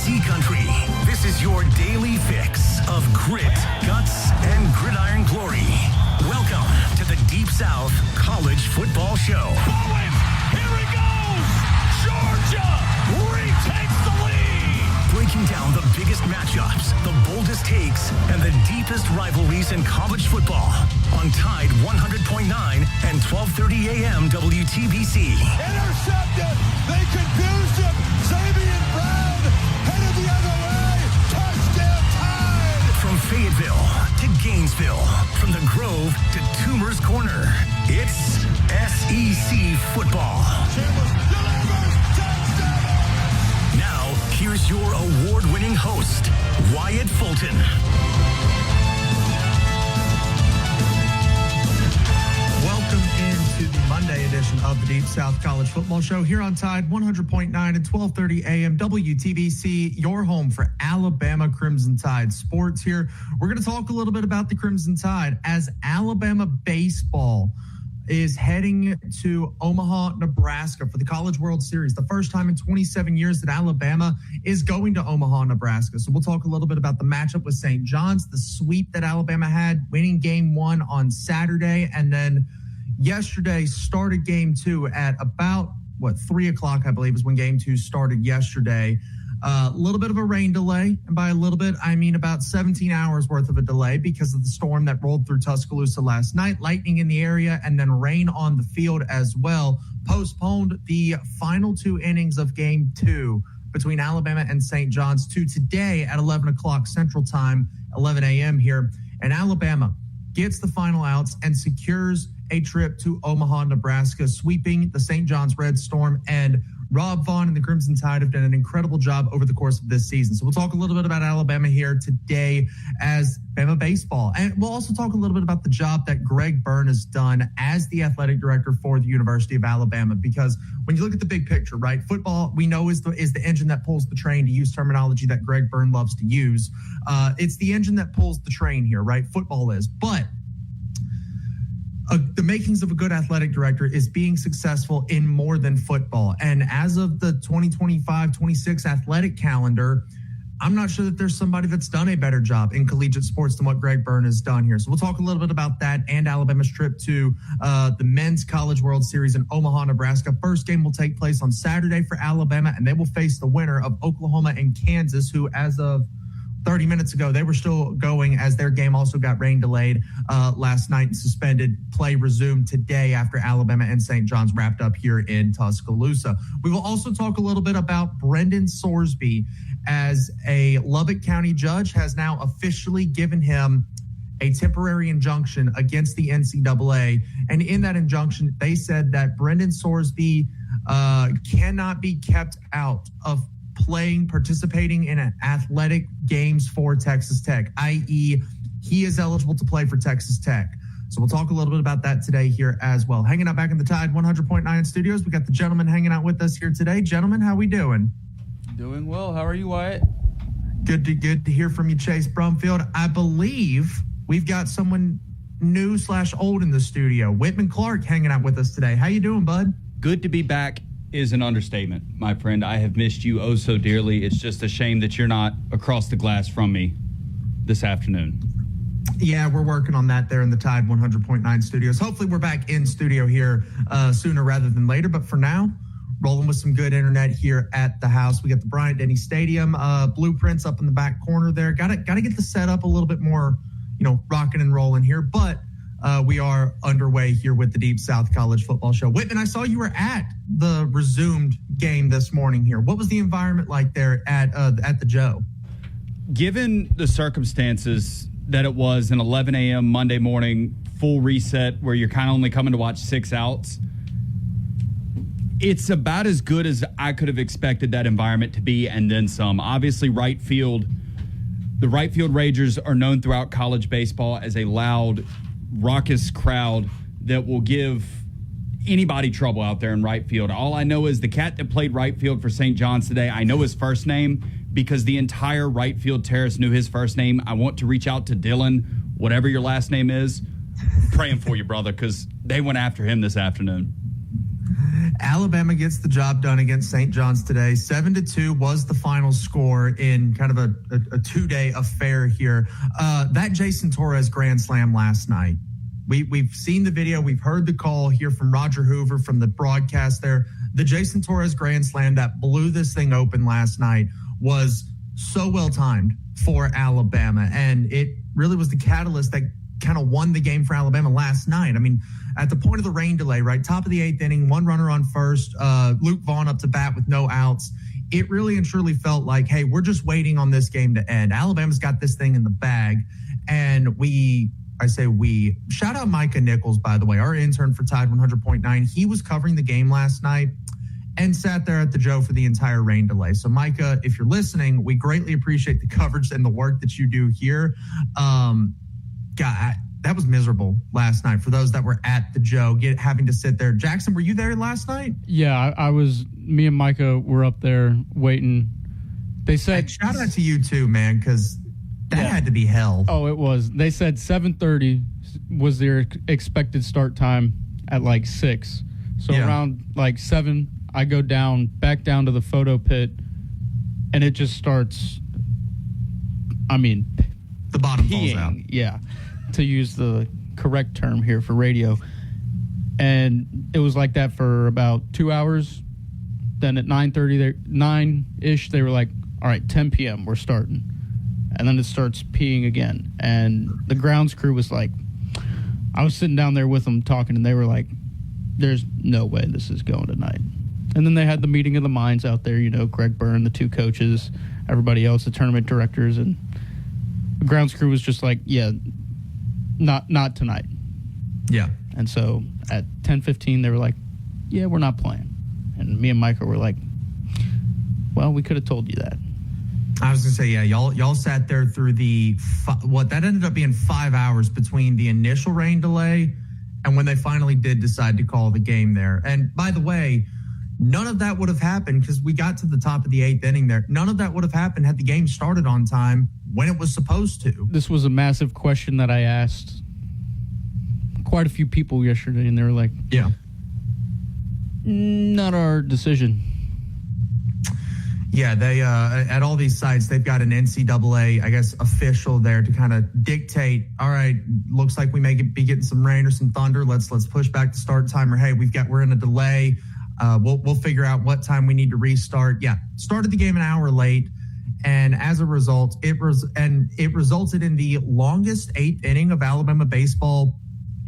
WTBC country. This is your daily fix of grit, guts, and gridiron glory. Welcome to the Deep South College Football Show. Bowen, here he goes! Georgia retakes the lead! Breaking down the biggest matchups, the boldest takes, and the deepest rivalries in college football on Tide 100.9 and 1230 AM WTBC. Intercepted! They confused him! Xavier Brown headed the other way! Touchdown Tide! From Fayetteville to Gainesville, from the Grove to Toomer's Corner, it's SEC football. Chambers delivers! Touchdown! Now, here's your award-winning host, Wyatt Fulton. Welcome into the Monday edition of the Deep South College Football Show here on Tide 100.9 and 1230 AM WTBC, your home for Alabama Crimson Tide sports here. We're going to talk a little bit about the Crimson Tide as Alabama baseball is heading to Omaha, Nebraska for the College World Series. The first time in 27 years that Alabama is going to Omaha, Nebraska. So we'll talk a little bit about the matchup with St. John's, the sweep that Alabama had, winning game one on Saturday, and then yesterday started game two at about, 3 o'clock, I believe, is when game two started yesterday. A little bit of a rain delay, and by a little bit, I mean about 17 hours worth of a delay because of the storm that rolled through Tuscaloosa last night, lightning in the area, and then rain on the field as well. Postponed the final two innings of game two between Alabama and St. John's to today at 11 o'clock Central Time, 11 a.m. here. And Alabama gets the final outs and secures a trip to Omaha, Nebraska, sweeping the St. John's Red Storm. And Rob Vaughn and the Crimson Tide have done an incredible job over the course of this season. So we'll talk a little bit about Alabama here today as Bama baseball. And we'll also talk a little bit about the job that Greg Byrne has done as the athletic director for the University of Alabama. Because when you look at the big picture, right, football, we know is the engine that pulls the train, to use terminology that Greg Byrne loves to use. It's the engine that pulls the train here, right? Football is. But the makings of a good athletic director is being successful in more than football. And as of the 2025-26 athletic calendar, I'm not sure that there's somebody that's done a better job in collegiate sports than what Greg Byrne has done here. So we'll talk a little bit about that and Alabama's trip to the Men's College World Series in Omaha, Nebraska. First game will take place on Saturday for Alabama, and they will face the winner of Oklahoma and Kansas, who as of 30 minutes ago, they were still going as their game also got rain delayed last night and suspended. Play resumed today after Alabama and St. John's wrapped up here in Tuscaloosa. We will also talk a little bit about Brendan Sorsby, as a Lubbock County judge has now officially given him a temporary injunction against the NCAA. And in that injunction, they said that Brendan Sorsby cannot be kept out of participating in athletic games for Texas Tech, i.e. he is eligible to play for Texas Tech. So we'll talk a little bit about that today here as well. Hanging out back in the Tide 100.9 studios, we got the gentleman hanging out with us here today. Gentlemen, how we doing? Doing well. How are you, Wyatt? Good to hear from you, Chase Brumfield. I believe we've got someone new/old in the studio. Whitman Clark hanging out with us today. How you doing, bud? Good to be back is an understatement, my friend. I have missed you oh so dearly. It's just a shame that you're not across the glass from me this afternoon. Yeah, we're working on that there in the Tide 100.9 studios. Hopefully we're back in studio here sooner rather than later. But for now, rolling with some good internet here at the house. We got the Bryant-Denny Stadium blueprints up in the back corner there. Got to get the setup a little bit more, rocking and rolling here. But we are underway here with the Deep South College Football Show. Whitman, I saw you were at the resumed game this morning here. What was the environment like there at the Joe? Given the circumstances that it was an 11 a.m. Monday morning full reset where you're kind of only coming to watch 6 outs, it's about as good as I could have expected that environment to be, and then some. Obviously, the right field Ragers are known throughout college baseball as a loud, raucous crowd that will give anybody trouble out there in right field. All I know is the cat that played right field for St. John's today, I know his first name because the entire right field terrace knew his first name. I want to reach out to Dylan, whatever your last name is, praying for you, brother, because they went after him this afternoon. Alabama gets the job done against St. John's today. 7-2 was the final score in kind of a two-day affair here. That Jason Torres grand slam last night. We've seen the video. We've heard the call here from Roger Hoover from the broadcast there. The Jason Torres grand slam that blew this thing open last night was so well timed for Alabama. And it really was the catalyst that kind of won the game for Alabama last night. I mean, at the point of the rain delay, right, top of the 8th inning, one runner on first, Luke Vaughn up to bat with no outs. It really and truly felt like, hey, we're just waiting on this game to end. Alabama's got this thing in the bag. And shout out Micah Nichols, by the way, our intern for Tide 100.9. He was covering the game last night and sat there at the Joe for the entire rain delay. So, Micah, if you're listening, we greatly appreciate the coverage and the work that you do here. God, that was miserable last night for those that were at the Joe, having to sit there. Jackson, were you there last night? Yeah, I was. Me and Micah were up there waiting. They said, hey, shout out to you too, man, because that had to be hell. Oh, it was. They said 7:30 was their expected start time at like 6. So around like 7, I go back down to the photo pit, and it just starts. I mean, the bottom falls out. Yeah, to use the correct term here for radio. And it was like that for about 2 hours. Then at 9:30, they were like, all right, 10 p.m., we're starting. And then it starts peeing again. And the grounds crew was like, I was sitting down there with them talking, and they were like, there's no way this is going tonight. And then they had the meeting of the minds out there, Greg Byrne, the 2 coaches, everybody else, the tournament directors, and the grounds crew was just like, yeah, not tonight. Yeah. And so at 10:15, they were like, yeah, we're not playing. And me and Micah were like, well, we could have told you that. I was going to say, yeah, y'all sat there through that ended up being 5 hours between the initial rain delay and when they finally did decide to call the game there. And by the way, none of that would have happened because we got to the top of the 8th inning there. None of that would have happened had the game started on time when it was supposed to. This was a massive question that I asked quite a few people yesterday, and they were like, yeah, not our decision. Yeah, they at all these sites, they've got an NCAA, I guess, official there to kind of dictate, all right, looks like we may be getting some rain or some thunder. Let's push back the start time, or hey, we're in a delay. We'll figure out what time we need to restart. Yeah, started the game an hour late, and as a result, it resulted in the longest 8th inning of Alabama baseball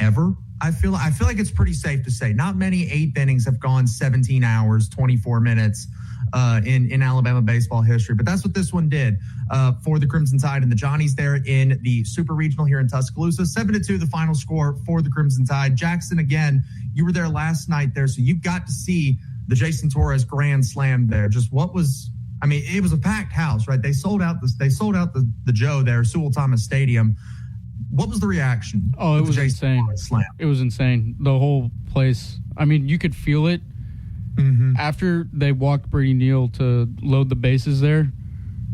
ever. I feel like it's pretty safe to say not many 8th innings have gone 17 hours, 24 minutes in Alabama baseball history, but that's what this one did for the Crimson Tide and the Johnnies there in the Super Regional here in Tuscaloosa. 7-2, the final score for the Crimson Tide. Jackson, again, you were there last night there, so you got to see the Jason Torres grand slam there. Just it was a packed house, right? They sold out the Joe there, Sewell Thomas Stadium. What was the reaction? Oh, it was insane. It was insane. The whole place. I mean, you could feel it. Mm-hmm. After they walked Brady Neal to load the bases there,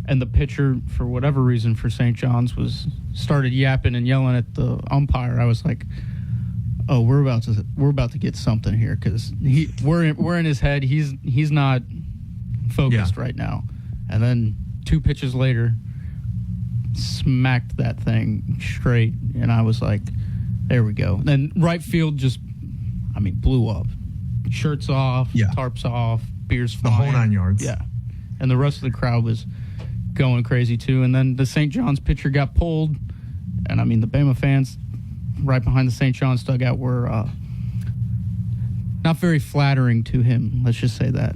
and the pitcher, for whatever reason, for St. John's started yapping and yelling at the umpire, I was like, "Oh, we're about to get something here," because we're in his head. He's not focused right now. And then 2 pitches later, smacked that thing straight, and I was like, there we go. And then right field just blew up. Shirts off, tarps off, beers flying. The whole 9 yards. Yeah. And the rest of the crowd was going crazy too. And then the St. John's pitcher got pulled, and the Bama fans right behind the St. John's dugout were not very flattering to him. Let's just say that.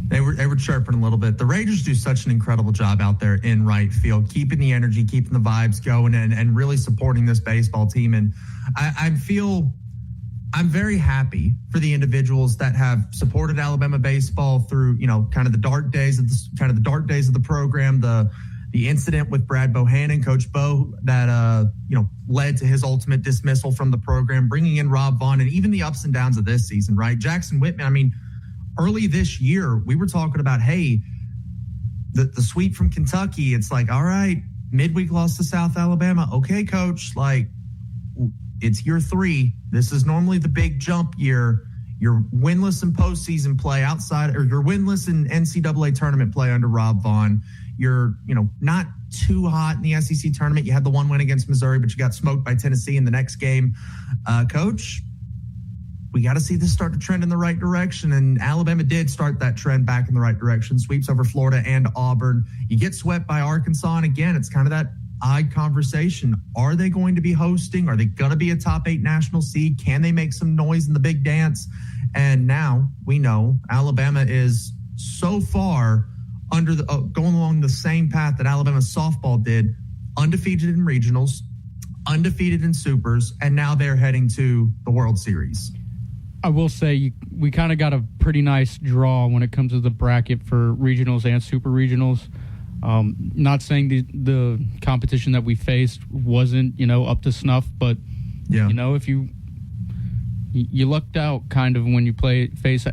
They were chirping a little bit. The Rangers do such an incredible job out there in right field, keeping the energy, keeping the vibes going, and really supporting this baseball team. And I'm very happy for the individuals that have supported Alabama baseball through, kind of the dark days of the program, the incident with Brad Bohannon, Coach Bo, that led to his ultimate dismissal from the program, bringing in Rob Vaughn, and even the ups and downs of this season, right? Jackson Whitman, early this year, we were talking about, hey, the sweep from Kentucky. It's like, all right, midweek loss to South Alabama. Okay, coach, it's year 3. This is normally the big jump year. You're winless in postseason play outside, or you're winless in NCAA tournament play under Rob Vaughn. You're, not too hot in the SEC tournament. You had the one win against Missouri, but you got smoked by Tennessee in the next game. Coach, we got to see this start to trend in the right direction. And Alabama did start that trend back in the right direction. Sweeps over Florida and Auburn. You get swept by Arkansas. And again, it's kind of that odd conversation. Are they going to be hosting? Are they going to be a top 8 national seed? Can they make some noise in the big dance? And now we know Alabama is so far under the going along the same path that Alabama softball did, undefeated in regionals, undefeated in supers, and now they're heading to the World Series. I will say we kind of got a pretty nice draw when it comes to the bracket for regionals and super regionals. Not saying the competition that we faced wasn't, up to snuff, but yeah. If you lucked out kind of when you face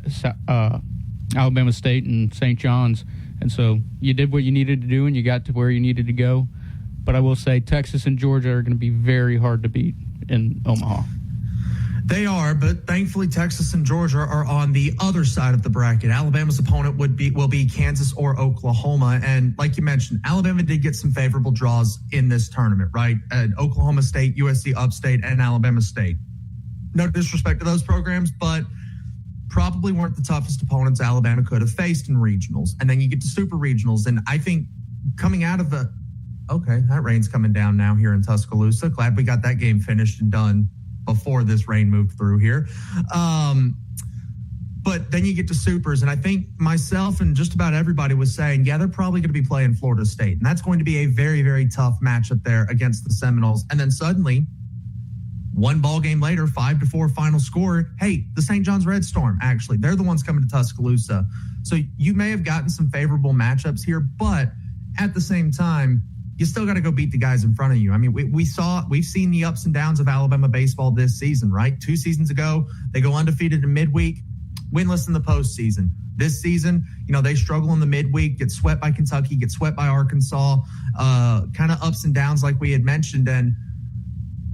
Alabama State and St. John's, and so you did what you needed to do and you got to where you needed to go. But I will say Texas and Georgia are going to be very hard to beat in Omaha. They are, but thankfully Texas and Georgia are on the other side of the bracket. Alabama's opponent will be Kansas or Oklahoma. And like you mentioned, Alabama did get some favorable draws in this tournament, right? Oklahoma State, USC Upstate, and Alabama State. No disrespect to those programs, but probably weren't the toughest opponents Alabama could have faced in regionals. And then you get to super regionals. And I think coming out of that rain's coming down now here in Tuscaloosa. Glad we got that game finished and done before this rain moved through here. But then you get to supers, and I think myself and just about everybody was saying, yeah, they're probably going to be playing Florida State. And that's going to be a very, very tough matchup there against the Seminoles. And then suddenly, one ball game later, 5-4 final score. Hey, the St. John's Red Storm, actually, they're the ones coming to Tuscaloosa. So you may have gotten some favorable matchups here, but at the same time, you still got to go beat the guys in front of you. I mean, we've seen the ups and downs of Alabama baseball this season, right? 2 seasons ago, they go undefeated in midweek, winless in the postseason. This season, they struggle in the midweek, get swept by Kentucky, get swept by Arkansas, kind of ups and downs like we had mentioned. And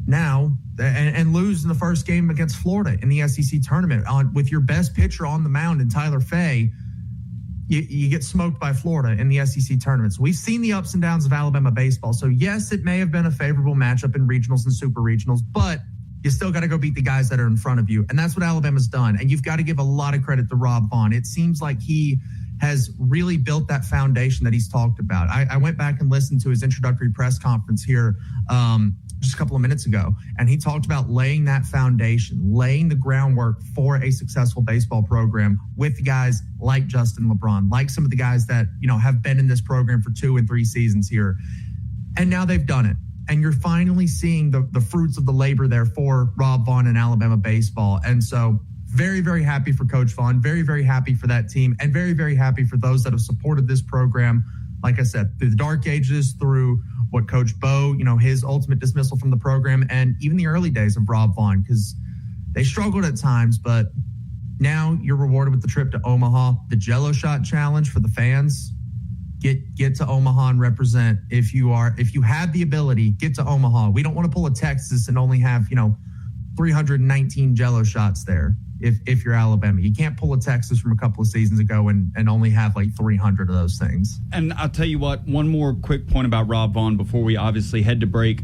now, and lose in the first game against Florida in the SEC tournament with your best pitcher on the mound in Tyler Fay. You get smoked by Florida in the SEC tournament. So we've seen the ups and downs of Alabama baseball. So yes, it may have been a favorable matchup in regionals and super regionals, but you still got to go beat the guys that are in front of you. And that's what Alabama's done. And you've got to give a lot of credit to Rob Vaughn. It seems like he has really built that foundation that he's talked about. I went back and listened to his introductory press conference here just a couple of minutes ago, and he talked about laying that foundation, laying the groundwork for a successful baseball program with guys like Justin LeBron, like some of the guys that, have been in this program for 2 and 3 seasons here. And now they've done it. And you're finally seeing the fruits of the labor there for Rob Vaughn and Alabama baseball. And so very, very happy for Coach Vaughn, very, very happy for that team, and very, very happy for those that have supported this program, like I said, through the dark ages, through what Coach Bo, his ultimate dismissal from the program, and even the early days of Rob Vaughn, because they struggled at times, but now you're rewarded with the trip to Omaha, the Jello Shot Challenge for the fans. Get to Omaha and represent. If you have the ability, get to Omaha. We don't want to pull a Texas and only have 319 Jello shots there. If you're Alabama, you can't pull a Texas from a couple of seasons ago and only have like 300 of those things. And I'll tell you what, one more quick point about Rob Vaughn before we obviously head to break.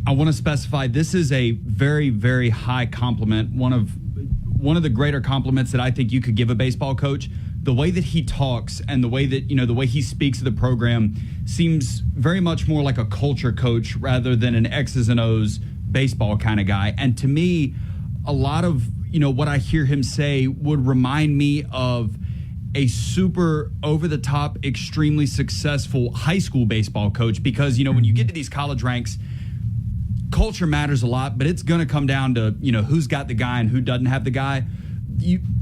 I want to specify this is a very, very high compliment. One of the greater compliments that I think you could give a baseball coach. The way that he talks and the way that, the way he speaks of the program seems very much more like a culture coach rather than an X's and O's baseball kind of guy. And to me, a lot of, what I hear him say would remind me of a super over-the-top, extremely successful high school baseball coach because, when you get to these college ranks, culture matters a lot, but it's going to come down to, who's got the guy and who doesn't have the guy.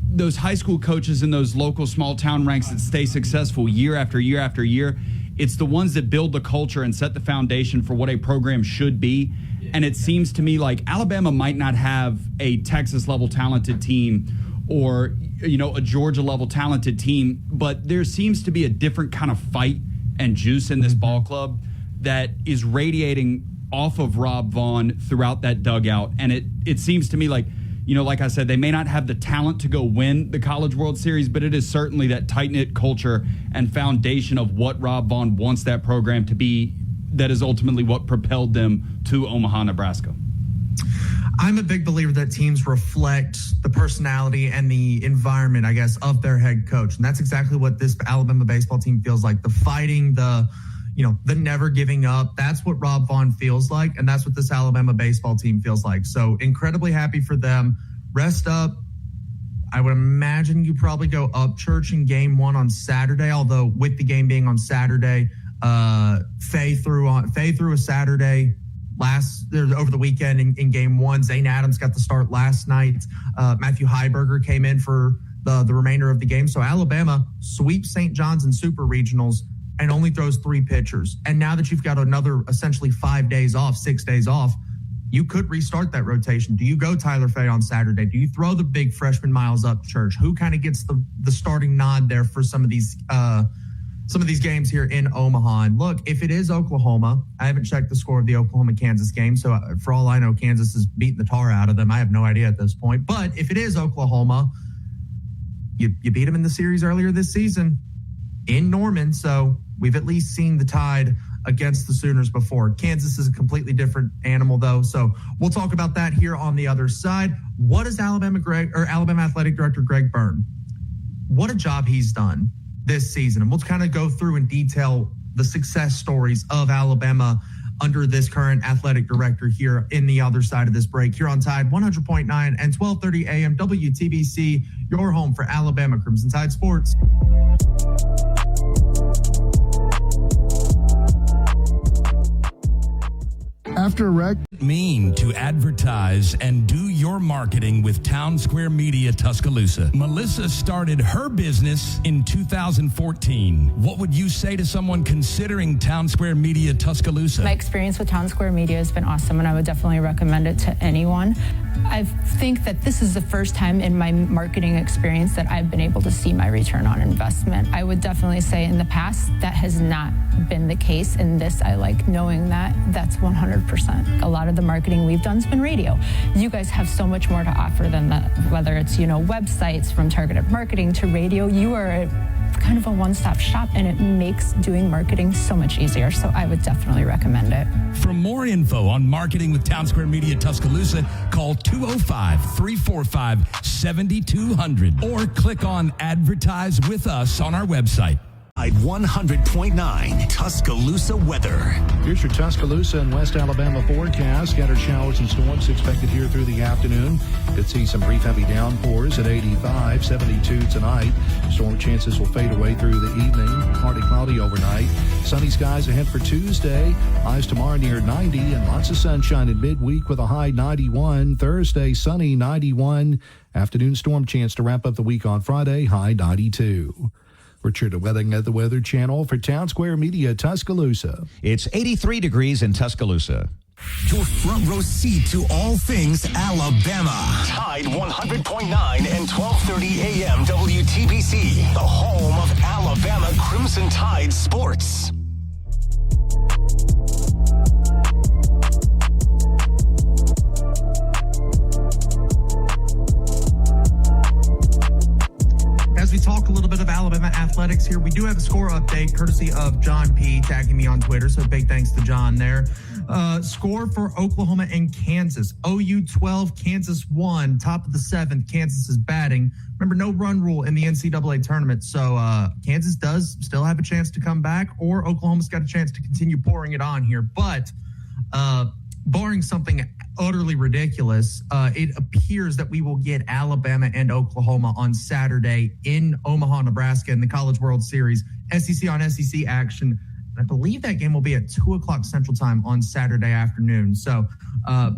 Those high school coaches in those local small town ranks that stay successful year after year after year, it's the ones that build the culture and set the foundation for what a program should be. And it seems to me like Alabama might not have a Texas-level talented team or, a Georgia-level talented team, but there seems to be a different kind of fight and juice in this ball club that is radiating off of Rob Vaughn throughout that dugout. And it seems to me like like I said, they may not have the talent to go win the College World Series, but it is certainly that tight-knit culture and foundation of what Rob Vaughn wants that program to be that is ultimately what propelled them to Omaha, Nebraska. I'm a big believer that teams reflect the personality and the environment, I guess, of their head coach. And that's exactly what this Alabama baseball team feels like. The fighting, the never giving up. That's what Rob Vaughn feels like. And that's what this Alabama baseball team feels like. So incredibly happy for them. Rest up. I would imagine you probably go up church in game 1 on Saturday, although with the game being on Saturday, Faye threw a Saturday over the weekend in game 1. Zane Adams got the start last night. Matthew Heiberger came in for the remainder of the game. So Alabama sweeps St. John's in super regionals and only throws 3 pitchers. And now that you've got another essentially 6 days off, you could restart that rotation. Do you go Tyler Faye on Saturday? Do you throw the big freshman Miles Upchurch? Who kind of gets the starting nod there for some of these games here in Omaha? And look, if it is Oklahoma, I haven't checked the score of the Oklahoma-Kansas game, so for all I know, Kansas is beating the tar out of them. I have no idea at this point. But if it is Oklahoma, you beat them in the series earlier this season in Norman, so we've at least seen the Tide against the Sooners before. Kansas is a completely different animal, though, so we'll talk about that here on the other side. What is Alabama Athletic Director Greg Byrne? What a job he's done this season, and we'll kind of go through in detail the success stories of Alabama under this current athletic director here in the other side of this break here on Tide 100.9 and 1230 AM WTBC, your home for Alabama Crimson Tide Sports. After a wreck, Mean to advertise and do your marketing with Town Square Media Tuscaloosa. Melissa started her business in 2014. What would you say to someone considering Town Square Media Tuscaloosa? My experience with Town Square Media has been awesome, and I would definitely recommend it to anyone. I think that this is the first time in my marketing experience that I've been able to see my return on investment. I would definitely say in the past that has not been the case. In this, I like knowing that that's 100%. A lot of the marketing we've done has been radio. You guys have so much more to offer than that, whether it's, websites, from targeted marketing to radio. You are kind of a one-stop shop, and it makes doing marketing so much easier. So I would definitely recommend it. For more info on marketing with Town Square Media Tuscaloosa, call 205-345-7200 or click on Advertise with Us on our website. 100.9 Tuscaloosa weather. here's your Tuscaloosa and West Alabama forecast. Scattered showers and storms expected here through the afternoon. Could see some brief heavy downpours at 85, 72 tonight. Storm chances will fade away through the evening. Partly cloudy overnight. Sunny skies ahead for Tuesday. Highs tomorrow near 90 and lots of sunshine in midweek with a high 91. Thursday, sunny 91. Afternoon storm chance to wrap up the week on Friday, high 92. Richard Wedding at the Weather Channel for Town Square Media Tuscaloosa. It's 83 degrees in Tuscaloosa. Your front row seat to all things Alabama. Tide 100.9 and 1230 AM WTBC, the home of Alabama Crimson Tide sports. As we talk a little bit of Alabama athletics here, we do have a score update courtesy of John P. tagging me on Twitter, so big thanks to John there. Score for Oklahoma and Kansas. OU 12, Kansas 1, top of the 7th. Kansas is batting. Remember, no run rule in the NCAA tournament, so Kansas does still have a chance to come back, or Oklahoma's got a chance to continue pouring it on here. But barring something utterly ridiculous, it appears that we will get Alabama and Oklahoma on Saturday in Omaha, Nebraska in the College World Series, SEC on SEC action. I believe that game will be at 2 o'clock Central Time on Saturday afternoon. So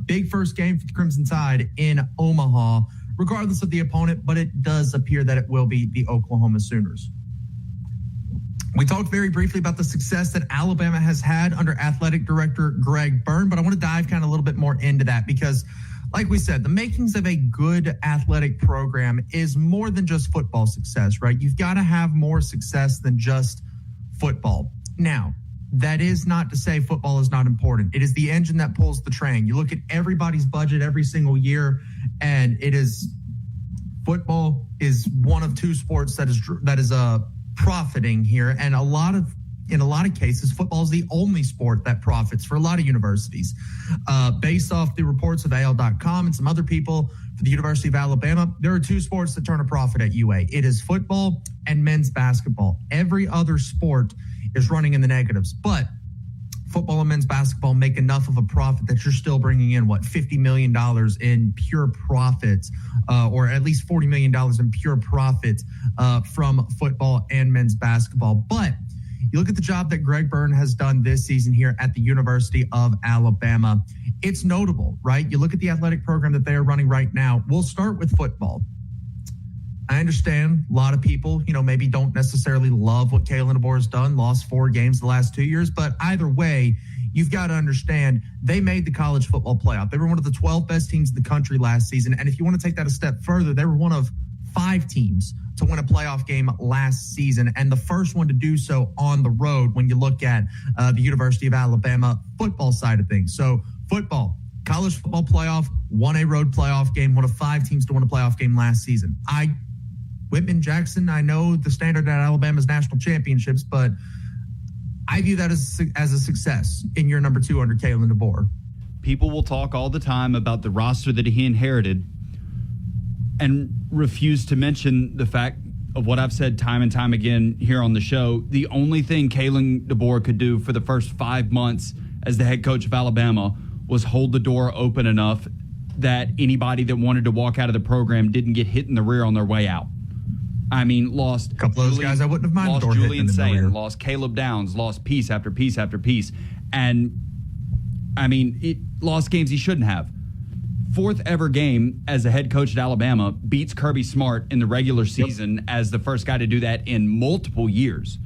big first game for the Crimson Tide in Omaha, regardless of the opponent, but it does appear that it will be the Oklahoma Sooners. We talked very briefly about the success that Alabama has had under athletic director Greg Byrne, but I want to dive kind of a little bit more into that because, like we said, the makings of a good athletic program is more than just football success, right? You've got to have more success than just football. Now, that is not to say football is not important. It is the engine that pulls the train. You look at everybody's budget every single year, and football is one of two sports that is profiting here. And in a lot of cases, football is the only sport that profits for a lot of universities. Based off the reports of AL.com and some other people for the University of Alabama, there are two sports that turn a profit at UA. It is football and men's basketball. Every other sport is running in the negatives, but football and men's basketball make enough of a profit that you're still bringing in, $50 million in pure profit, or at least $40 million in pure profit from football and men's basketball. But you look at the job that Greg Byrne has done this season here at the University of Alabama. It's notable, right? You look at the athletic program that they are running right now. We'll start with football. I understand a lot of people, maybe don't necessarily love what Kalen DeBoer has done, lost 4 games the last 2 years, but either way, you've got to understand they made the college football playoff. They were one of the 12 best teams in the country last season, and if you want to take that a step further, they were one of 5 teams to win a playoff game last season, and the first one to do so on the road when you look at the University of Alabama football side of things. So football, college football playoff, won a road playoff game, one of 5 teams to win a playoff game last season. Whitman Jackson, I know the standard at Alabama's national championships, but I view that as a success in year number 2 under Kalen DeBoer. People will talk all the time about the roster that he inherited and refuse to mention the fact of what I've said time and time again here on the show. The only thing Kalen DeBoer could do for the first 5 months as the head coach of Alabama was hold the door open enough that anybody that wanted to walk out of the program didn't get hit in the rear on their way out. I mean, lost a couple of those guys I wouldn't have minded. Lost Julian Sayin, lost Caleb Downs, lost piece after piece after piece. And, I mean, it lost games he shouldn't have. 4th ever game as a head coach at Alabama, beats Kirby Smart in the regular season as the first guy to do that in multiple years.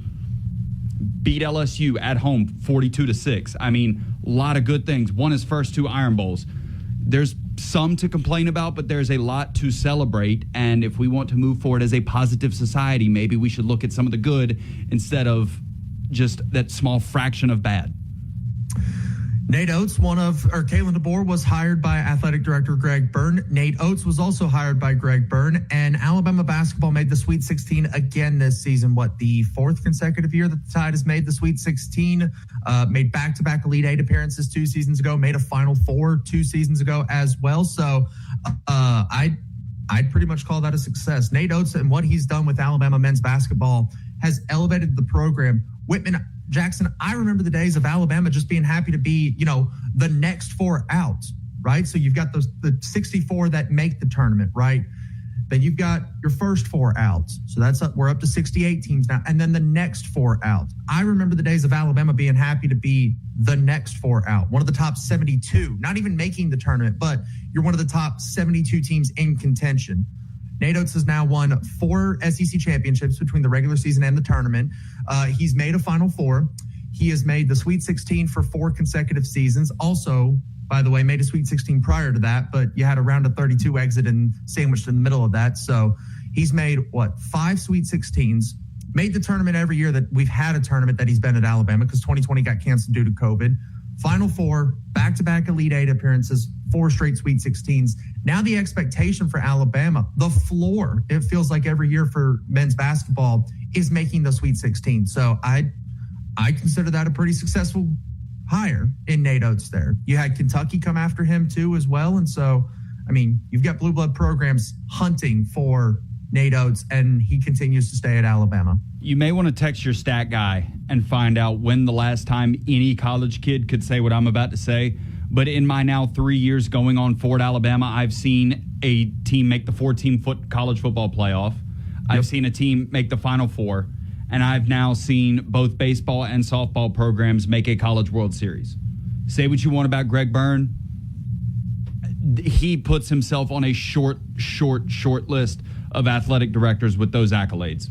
Beat LSU at home 42-6. I mean, a lot of good things. Won his first 2 Iron Bowls. There's some to complain about, but there's a lot to celebrate. And if we want to move forward as a positive society, maybe we should look at some of the good instead of just that small fraction of bad. Nate Oates, Kalen DeBoer was hired by athletic director Greg Byrne. Nate Oates was also hired by Greg Byrne, and Alabama basketball made the Sweet 16 again this season. The 4th consecutive year that the Tide has made the Sweet 16, made back-to-back Elite 8 appearances 2 seasons ago, made a Final Four 2 seasons ago as well. So I'd pretty much call that a success. Nate Oates and what he's done with Alabama men's basketball has elevated the program. Whitman Jackson, I remember the days of Alabama just being happy to be, the next 4 out, right? So you've got the 64 that make the tournament, right? Then you've got your first 4 out. So we're up to 68 teams now. And then the next 4 out. I remember the days of Alabama being happy to be the next 4 out, one of the top 72, not even making the tournament, but you're one of the top 72 teams in contention. Nate Oates has now won 4 SEC championships between the regular season and the tournament. He's made a Final Four. He has made the Sweet 16 for 4 consecutive seasons. Also, by the way, made a Sweet 16 prior to that, but you had a round of 32 exit and sandwiched in the middle of that. So he's made, 5 Sweet 16s, made the tournament every year that we've had a tournament that he's been at Alabama because 2020 got canceled due to COVID. Final Four, back-to-back Elite 8 appearances, 4 straight Sweet 16s. Now the expectation for Alabama, the floor, it feels like every year for men's basketball, is making the Sweet 16. So I consider that a pretty successful hire in Nate Oates there. You had Kentucky come after him too as well. And so, I mean, you've got blue blood programs hunting for Nate Oates, and he continues to stay at Alabama. You may want to text your stat guy and find out when the last time any college kid could say what I'm about to say. But in my now 3 years going on 4 at Alabama, I've seen a team make the 14 college football playoff. I've seen a team make the Final Four. And I've now seen both baseball and softball programs make a College World Series. Say what you want about Greg Byrne. He puts himself on a short list of athletic directors with those accolades.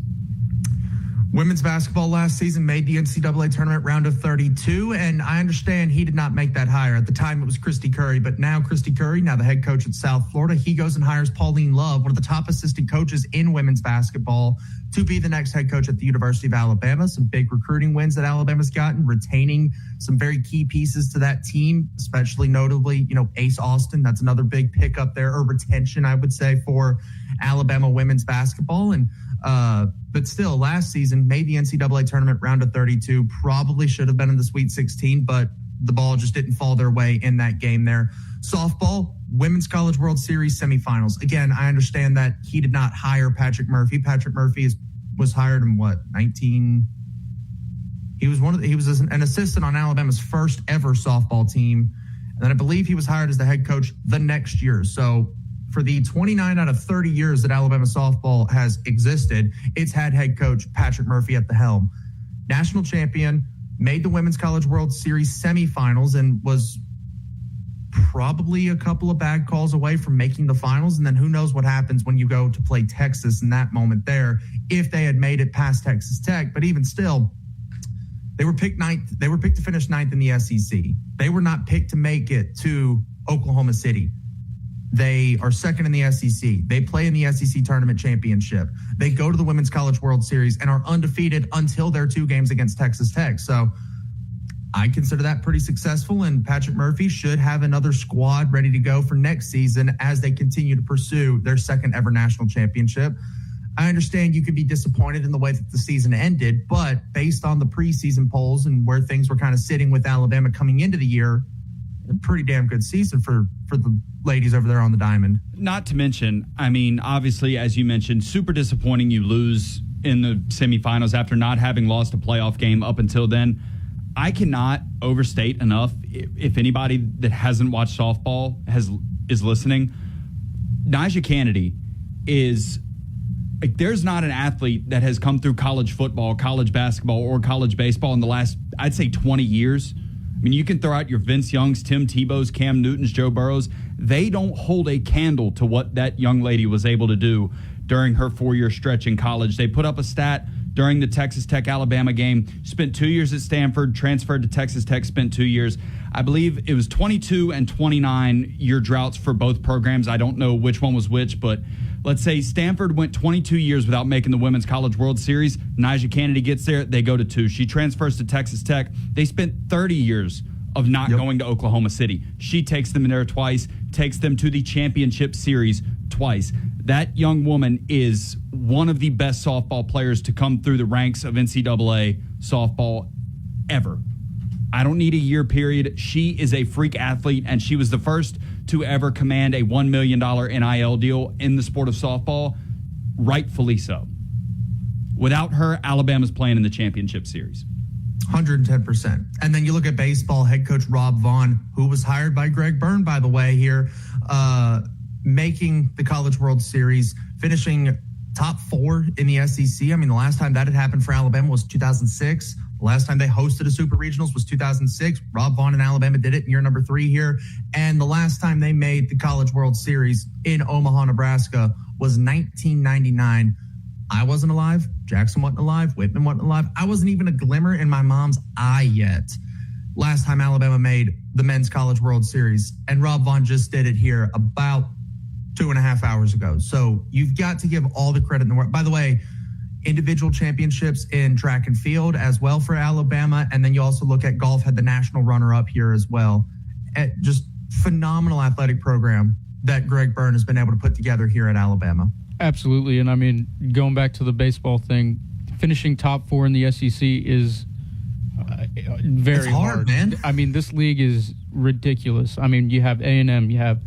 Women's basketball last season made the NCAA tournament round of 32, and I understand he did not make that hire. At the time, it was Christy Curry, but now Christy Curry, now the head coach at South Florida, he goes and hires Pauline Love, one of the top assistant coaches in women's basketball, to be the next head coach at the University of Alabama. Some big recruiting wins that Alabama's gotten, retaining some very key pieces to that team, especially notably, Ace Austin. That's another big pickup there, or retention, I would say, for Alabama women's basketball. And but still, last season, made the NCAA tournament round of 32, probably should have been in the Sweet 16, but the ball just didn't fall their way in that game there. Softball, Women's College World Series semifinals. Again, I understand that he did not hire Patrick Murphy. Patrick Murphy was hired in 19? He was an assistant on Alabama's first ever softball team, and then I believe he was hired as the head coach the next year. So for the 29 out of 30 years that Alabama softball has existed, it's had head coach Patrick Murphy at the helm. National champion, made the Women's College World Series semifinals, and was probably a couple of bad calls away from making the finals. And then who knows what happens when you go to play Texas in that moment there, if they had made it past Texas Tech. But even still, they were picked ninth. They were picked to finish ninth in the SEC. They were not picked to make it to Oklahoma City. They are second in the SEC. They play in the SEC Tournament Championship. They go to the Women's College World Series and are undefeated until their 2 games against Texas Tech. So I consider that pretty successful, and Patrick Murphy should have another squad ready to go for next season as they continue to pursue their second ever national championship. I understand you could be disappointed in the way that the season ended, but based on the preseason polls and where things were kind of sitting with Alabama coming into the year, a pretty damn good season for the ladies over there on the diamond. Not to mention, obviously, as you mentioned, super disappointing you lose in the semifinals after not having lost a playoff game up until then. I cannot overstate enough, if anybody that hasn't watched softball is listening, Nyjah Kennedy is like, there's not an athlete that has come through college football, college basketball, or college baseball in the last, I'd say, 20 years. You can throw out your Vince Youngs, Tim Tebow's, Cam Newton's, Joe Burrow's. They don't hold a candle to what that young lady was able to do during her 4-year stretch in college. They put up a stat during the Texas Tech-Alabama game, spent 2 years at Stanford, transferred to Texas Tech, spent 2 years. I believe it was 22 and 29-year droughts for both programs. I don't know which one was which, but let's say Stanford went 22 years without making the Women's College World Series. Nyjah Kennedy gets there, they go to 2. She transfers to Texas Tech. They spent 30 years of not going to Oklahoma City. She takes them there twice, takes them to the championship series twice. That young woman is one of the best softball players to come through the ranks of NCAA softball ever. I don't need a year period. She is a freak athlete, and she was the first to ever command a $1 million NIL deal in the sport of softball, rightfully so. Without her, Alabama's playing in the championship series. 110%. And then you look at baseball, head coach Rob Vaughn, who was hired by Greg Byrne, by the way, here, making the College World Series, finishing top 4 in the SEC. The last time that had happened for Alabama was 2006. The last time they hosted a Super Regionals was 2006. Rob Vaughn and Alabama did it in year number 3 here. And the last time they made the College World Series in Omaha, Nebraska was 1999. I wasn't alive. Jackson wasn't alive. Whitman wasn't alive. I wasn't even a glimmer in my mom's eye yet. Last time Alabama made the Men's College World Series. And Rob Vaughn just did it here about 2.5 hours ago. So you've got to give all the credit in the world. By the way, individual championships in track and field as well for Alabama. And then you also look at golf, had the national runner-up here as well. Just phenomenal athletic program that Greg Byrne has been able to put together here at Alabama. Absolutely. And going back to the baseball thing, finishing top 4 in the SEC is very hard, man. This league is ridiculous. You have A&M, you have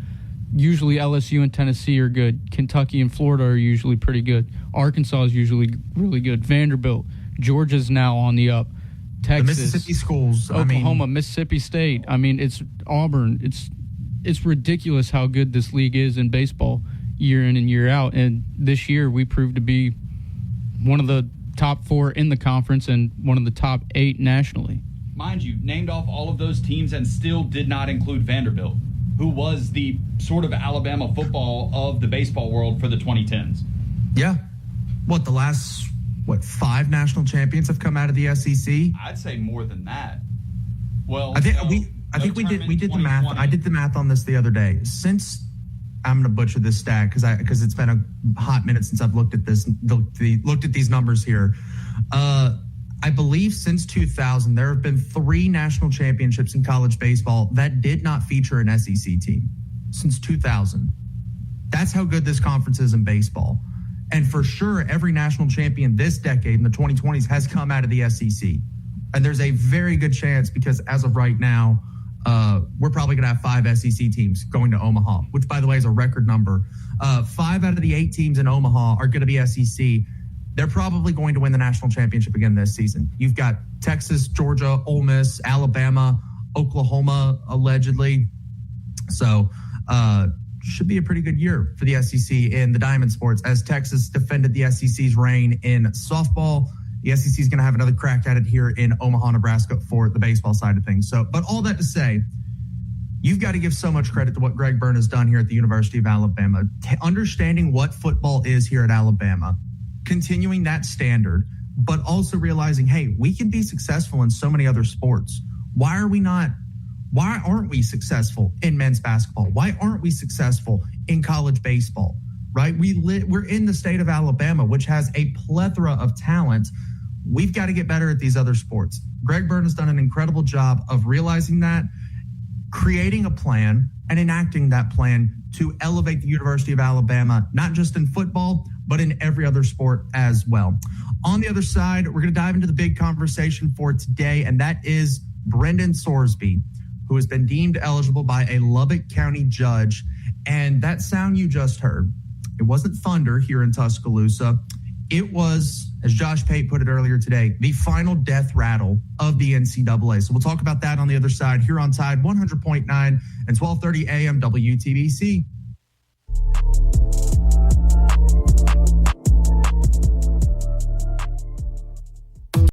usually LSU and Tennessee are good. Kentucky and Florida are usually pretty good. Arkansas is usually really good. Vanderbilt, Georgia's now on the up. Texas, the Mississippi schools, Oklahoma, Mississippi State. It's Auburn. It's ridiculous how good this league is in baseball year in and year out. And this year we proved to be one of the top 4 in the conference and one of the top 8 nationally. Mind you, named off all of those teams and still did not include Vanderbilt, who was the sort of Alabama football of the baseball world for the 2010s. Yeah. The last 5 national champions have come out of the SEC? I'd say more than that. Well, I think we did the math. I did the math on this the other day. Since I'm gonna butcher this stat because it's been a hot minute since I've looked at these numbers here. I believe since 2000 there have been 3 national championships in college baseball that did not feature an SEC team since 2000. That's how good this conference is in baseball. And for sure, every national champion this decade in the 2020s has come out of the SEC. And there's a very good chance, because as of right now, we're probably going to have 5 SEC teams going to Omaha, which, by the way, is a record number. 5 out of the 8 teams in Omaha are going to be SEC. They're probably going to win the national championship again this season. You've got Texas, Georgia, Ole Miss, Alabama, Oklahoma, allegedly. So should be a pretty good year for the SEC in the diamond sports, as Texas defended the SEC's reign in softball. The SEC is going to have another crack at it here in Omaha, Nebraska for the baseball side of things. So, but all that to say, you've got to give so much credit to what Greg Byrne has done here at the University of Alabama, understanding what football is here at Alabama, continuing that standard, but also realizing, hey, we can be successful in so many other sports. Why aren't we successful in men's basketball? Why aren't we successful in college baseball? Right? We're in the state of Alabama, which has a plethora of talent. We've got to get better at these other sports. Greg Byrne has done an incredible job of realizing that, creating a plan, and enacting that plan to elevate the University of Alabama, not just in football, but in every other sport as well. On the other side, we're going to dive into the big conversation for today, and that is Brendan Sorsby, who has been deemed eligible by a Lubbock County judge. And that sound you just heard, it wasn't thunder here in Tuscaloosa. It was, as Josh Pate put it earlier today, the final death rattle of the NCAA. So we'll talk about that on the other side here on Tide 100.9 and 1230 AM WTBC.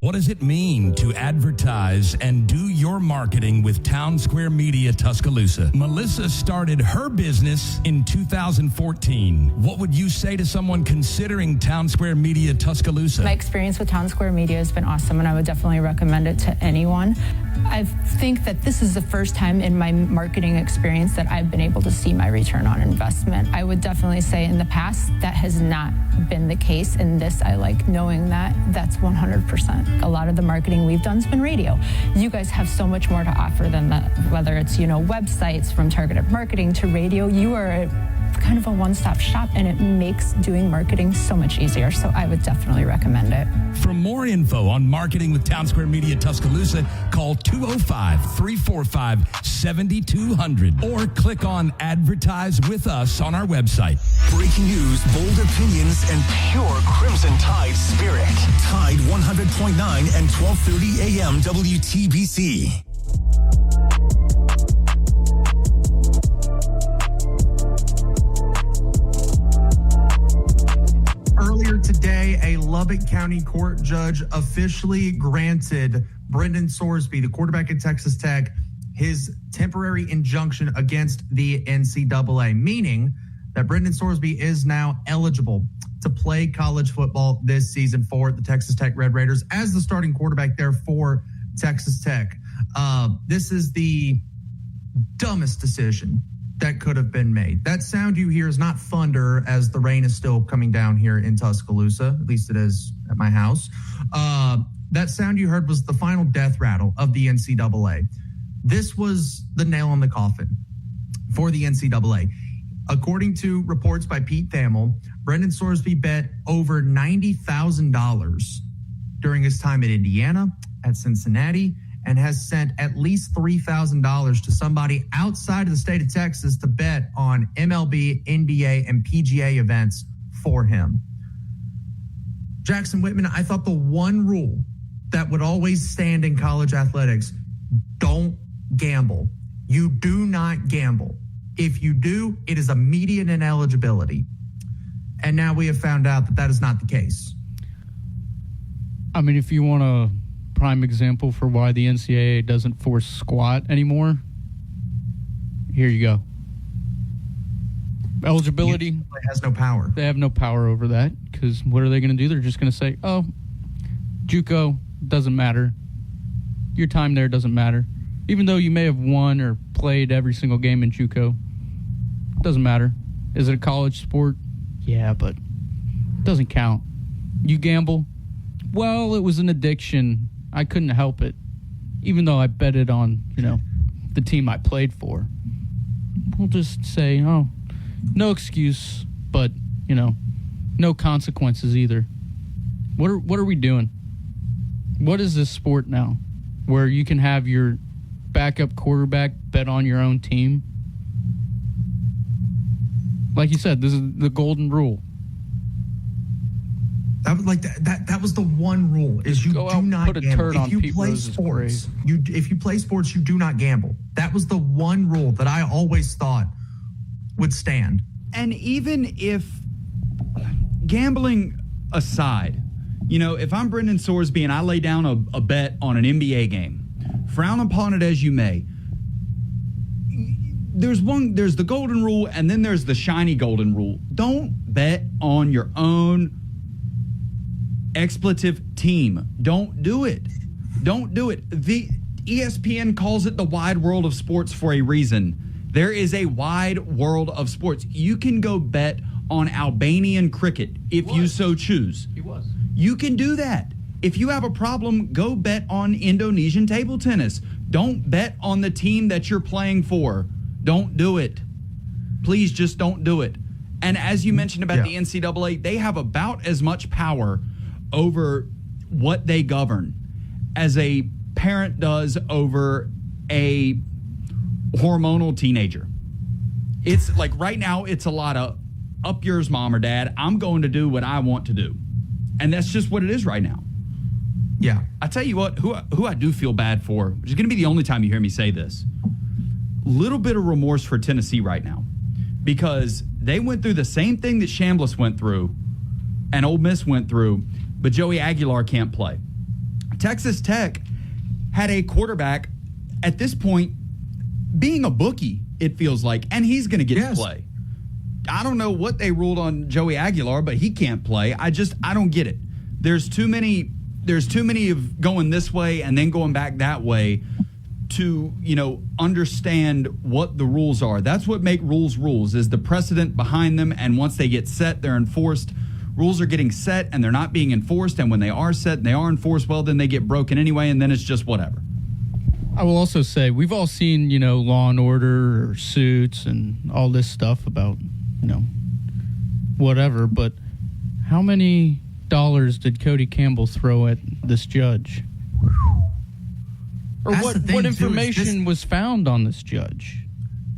What does it mean to advertise and do your marketing with Town Square Media Tuscaloosa? Melissa started her business in 2014. What would you say to someone considering Town Square Media Tuscaloosa? My experience with Town Square Media has been awesome, and I would definitely recommend it to anyone. I think that this is the first time in my marketing experience that I've been able to see my return on investment. I would definitely say in the past that has not been the case. In this, I like knowing that that's 100%. A lot of the marketing we've done has been radio. You guys have so much more to offer than that, whether it's, websites, from targeted marketing to radio. You are kind of a one-stop shop, and it makes doing marketing so much easier. So I would definitely recommend it. For more info on marketing with Town Square Media Tuscaloosa, call 205-345-7200 or click on Advertise with Us on our website. Breaking news, bold opinions, and pure Crimson Tide spirit. Tide 100.9 and 1230 AM WTBC. Earlier today, a Lubbock County court judge officially granted Brendan Sorsby, the quarterback at Texas Tech, his temporary injunction against the NCAA, meaning that Brendan Sorsby is now eligible to play college football this season for the Texas Tech Red Raiders as the starting quarterback there for Texas Tech. This is the dumbest decision that could have been made. That sound you hear is not thunder, as the rain is still coming down here in Tuscaloosa. At least it is at my house. That sound you heard was the final death rattle of the NCAA. This was the nail in the coffin for the NCAA. According to reports by Pete Thamel, Brendan Sorsby bet over $90,000 during his time at Indiana, at Cincinnati, and has sent at least $3,000 to somebody outside of the state of Texas to bet on MLB, NBA, and PGA events for him. Jackson Whitman, I thought the one rule that would always stand in college athletics, don't gamble. You do not gamble. If you do, it is immediate ineligibility. And now we have found out that that is not the case. I mean, if you want a prime example for why the NCAA doesn't force squat anymore, here you go. Eligibility. It has no power. They have no power over that, because what are they going to do? They're just going to say, oh, JUCO doesn't matter. Your time there doesn't matter. Even though you may have won or played every single game in JUCO, doesn't matter. Is it a college sport? Yeah, but it doesn't count. You gamble? Well, it was an addiction. I couldn't help it. Even though I betted on, the team I played for. We'll just say, oh, no excuse, but, no consequences either. What are we doing? What is this sport now where you can have your backup quarterback bet on your own team? Like you said, this is the golden rule. That was that was the one rule is you do not gamble. If you play sports, you do not gamble. That was the one rule that I always thought would stand. And even if gambling aside, if I'm Brendan Sorsby and I lay down a bet on an NBA game, frown upon it as you may, there's the golden rule and then there's the shiny golden rule. Don't bet on your own expletive team. Don't do it. Don't do it. The ESPN calls it the wide world of sports for a reason. There is a wide world of sports. You can go bet on Albanian cricket if you so choose. He was. You can do that. If you have a problem, go bet on Indonesian table tennis. Don't bet on the team that you're playing for. Don't do it. Please just don't do it. And as you mentioned about the NCAA, they have about as much power over what they govern as a parent does over a hormonal teenager. It's like right now, it's a lot of up yours, mom or dad. I'm going to do what I want to do. And that's just what it is right now. Yeah. I tell you what, who I do feel bad for, which is going to be the only time you hear me say this, little bit of remorse for Tennessee right now, because they went through the same thing that Chambliss went through and Ole Miss went through, but Joey Aguilar can't play. Texas Tech had a quarterback at this point being a bookie, it feels like, and he's going to get to play. I don't know what they ruled on Joey Aguilar, but he can't play. I don't get it. There's too many of going this way and then going back that way to, understand what the rules are. That's what make rules is the precedent behind them, and once they get set, they're enforced. Rules are getting set and they're not being enforced, and when they are set and they are enforced, well, then they get broken anyway, and then it's just whatever. I will also say we've all seen, Law and Order or Suits and all this stuff about, whatever, but how many dollars did Cody Campbell throw at this judge? Or what information was found on this judge?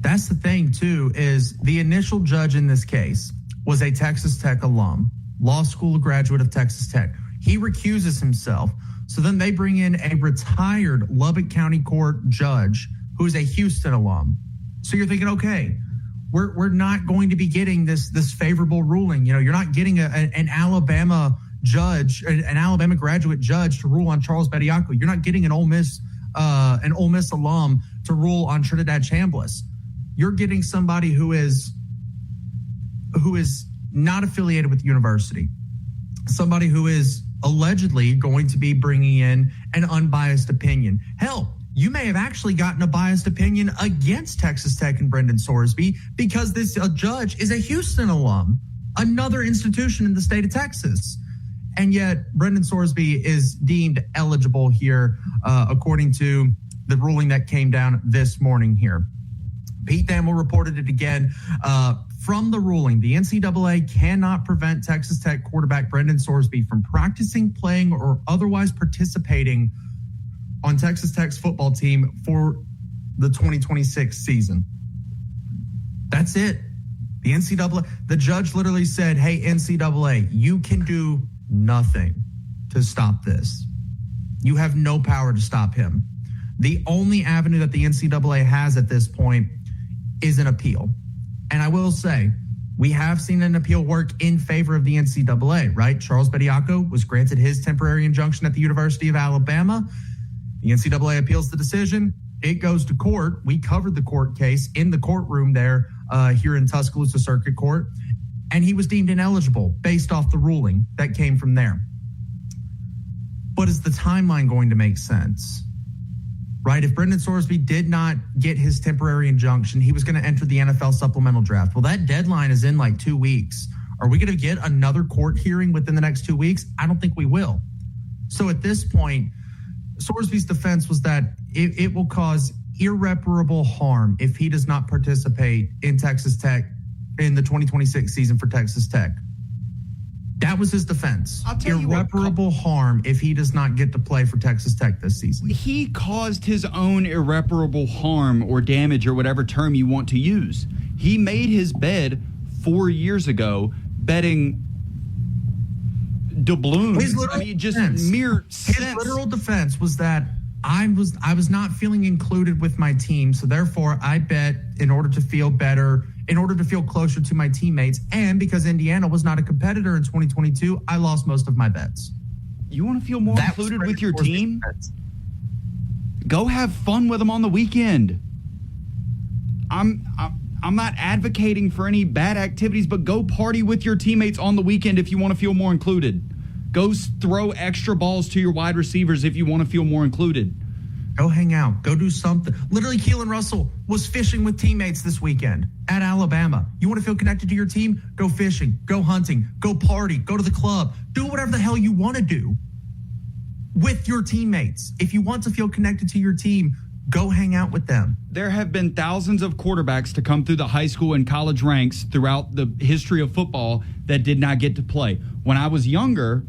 That's the thing, too, is the initial judge in this case was a Texas Tech alum, law school graduate of Texas Tech. He recuses himself. So then they bring in a retired Lubbock County Court judge who is a Houston alum. So you're thinking, okay, we're not going to be getting this favorable ruling. You're not getting an Alabama judge, an Alabama graduate judge to rule on Charles Bediako. You're not getting an Ole Miss alum to rule on Trinidad Chambliss. You're getting somebody who is not affiliated with the university, somebody who is allegedly going to be bringing in an unbiased opinion. Hell, you may have actually gotten a biased opinion against Texas Tech and Brendan Sorsby because this judge is a Houston alum, another institution in the state of Texas. And yet Brendan Sorsby is deemed eligible here, according to the ruling that came down this morning here. Pete Thamel reported it again. From the ruling, the NCAA cannot prevent Texas Tech quarterback Brendan Sorsby from practicing, playing, or otherwise participating on Texas Tech's football team for the 2026 season. That's it. The NCAA, the judge literally said, hey, NCAA, you can do nothing to stop this. You have no power to stop him. The only avenue that the NCAA has at this point is an appeal. And I will say, we have seen an appeal work in favor of the NCAA, right? Charles Bediako was granted his temporary injunction at the University of Alabama. The NCAA appeals the decision. It goes to court. We covered the court case in the courtroom there here in Tuscaloosa Circuit Court. And he was deemed ineligible based off the ruling that came from there. But is the timeline going to make sense? right? If Brendan Sorsby did not get his temporary injunction, he was going to enter the NFL supplemental draft. Well, that deadline is in like 2 weeks. Are we going to get another court hearing within the next 2 weeks? I don't think we will. So at this point, Sorsby's defense was that it will cause irreparable harm if he does not participate in Texas Tech in the 2026 season for Texas Tech. That was his defense. Irreparable harm if he does not get to play for Texas Tech this season. He caused his own irreparable harm or damage or whatever term you want to use. He made his bed 4 years ago betting doubloons. I mean, just mere sense. His literal defense was that I was not feeling included with my team, so therefore I bet in order to feel better, in order to feel closer to my teammates, and because Indiana was not a competitor in 2022, I lost most of my bets. You want to feel more included with your team? Go have fun with them on the weekend. I'm not advocating for any bad activities, but go party with your teammates on the weekend if you want to feel more included. Go throw extra balls to your wide receivers if you want to feel more included. Go hang out. Go do something. Literally, Keelan Russell was fishing with teammates this weekend at Alabama. You want to feel connected to your team? Go fishing. Go hunting. Go party. Go to the club. Do whatever the hell you want to do with your teammates. If you want to feel connected to your team, go hang out with them. There have been thousands of quarterbacks to come through the high school and college ranks throughout the history of football that did not get to play. When I was younger,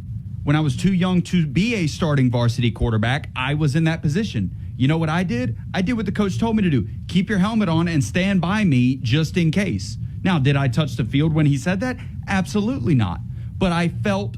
when I was too young to be a starting varsity quarterback, I was in that position. You know what I did? I did what the coach told me to do. Keep your helmet on and stand by me just in case. Now, did I touch the field when he said that? Absolutely not. But I felt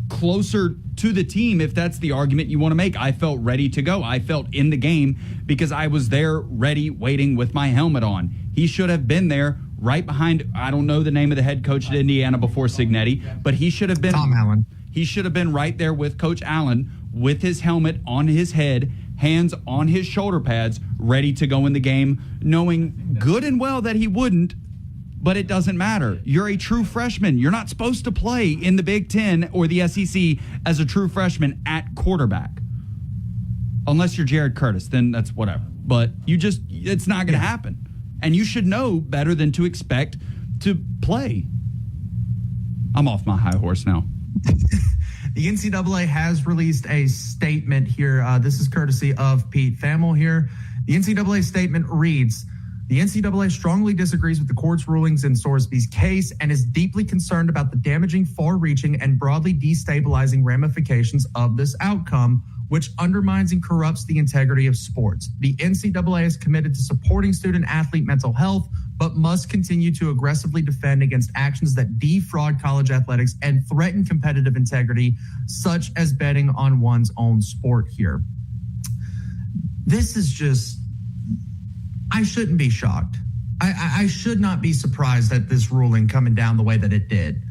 closer to the team, if that's the argument you want to make. I felt ready to go. I felt in the game because I was there ready, waiting with my helmet on. He should have been there right behind, I don't know the name of the head coach at Indiana before Signetti, but he should have been Tom Allen. He should have been right there with Coach Allen with his helmet on his head, hands on his shoulder pads, ready to go in the game, knowing good and well that he wouldn't, but it doesn't matter. You're a true freshman. You're not supposed to play in the Big Ten or the SEC as a true freshman at quarterback. Unless you're Jared Curtis, then that's whatever. But it's not going to happen. And you should know better than to expect to play. I'm off my high horse now. The NCAA has released a statement here. This is courtesy of Pete Thamel here. The NCAA statement reads, the NCAA strongly disagrees with the court's rulings in Sorsby's case and is deeply concerned about the damaging, far-reaching, and broadly destabilizing ramifications of this outcome, which undermines and corrupts the integrity of sports. The NCAA is committed to supporting student-athlete mental health, but must continue to aggressively defend against actions that defraud college athletics and threaten competitive integrity, such as betting on one's own sport here. This is just, I shouldn't be shocked. I should not be surprised at this ruling coming down the way that it did,